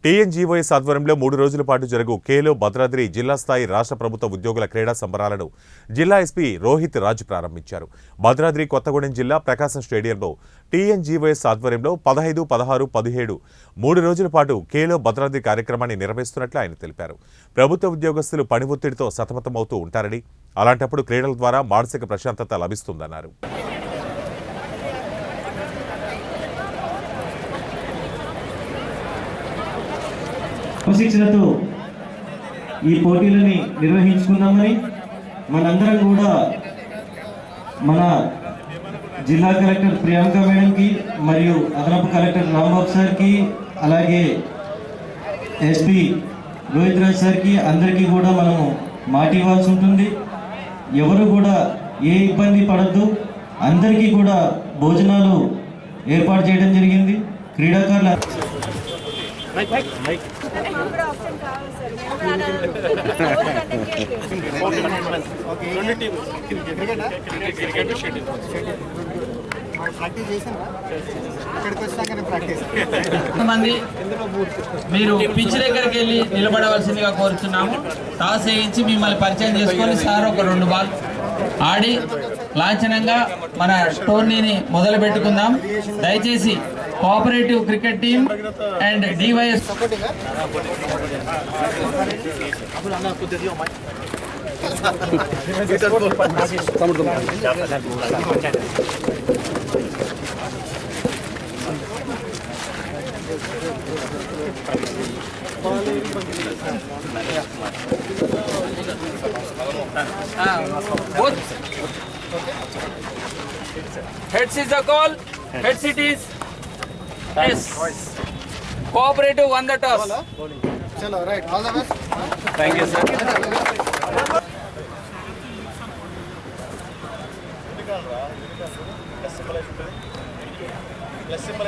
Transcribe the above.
TNGOs ఆధ్వర్యంలో 3 రోజుల పాటు జరుగు ఖేలో భద్రాద్రి జిల్లా స్థాయి రాష్ట్ర ప్రభుత్వ ఉద్యోగుల క్రీడా సంబరాలను జిల్లా ఎస్పీ రోహిత్ రాజ్ ప్రారంభించారు. భద్రాద్రి కొత్తగూడెం జిల్లా ప్రకాశం స్టేడియంలో టీఎన్జీఓఎస్ ఆధ్వర్యంలో 15, 16, 17 3 రోజుల పాటు ఖేలో భద్రాద్రి కార్యక్రమాన్ని నిర్వహిస్తున్నట్లు ఆయన తెలిపారు. ప్రభుత్వ ఉద్యోగస్తులు పని ఒత్తిడితో సతమతమవుతూ ఉంటారని, అలాంటప్పుడు క్రీడల ద్వారా మానసిక ప్రశాంతత లభిస్తుందన్నారు. క్రమశిక్షణతో ఈ పోటీలని నిర్వహించుకుందామని మనందరం కూడా మన జిల్లా కలెక్టర్ ప్రియాంక మేడంకి మరియు అదనపు కలెక్టర్ రాంబాబు సార్కి అలాగే ఎస్పీ రోహిత్ రాజ్ సార్కి అందరికీ కూడా మనము మాట ఇవ్వాల్సి ఉంటుంది. ఎవరు కూడా ఏ ఇబ్బంది పడద్దు. అందరికీ కూడా భోజనాలు ఏర్పాటు చేయడం జరిగింది. క్రీడాకారుల మంది మీరు పిచ్ దగ్గరికి వెళ్ళి నిలబడవలసిందిగా కోరుతున్నాము. టాస్ వేయించి మిమ్మల్ని పరిచయం చేసుకొని సార్ ఒక 2 బాల్ ఆడి లాంఛనంగా మన టోర్నీని మొదలు పెట్టుకుందాం. దయచేసి cooperative cricket team and DYS heads is the call. Heads it is. Yes. Cooperative won the toss. Chalo, right. All the best. Thank you, sir. Plus symbol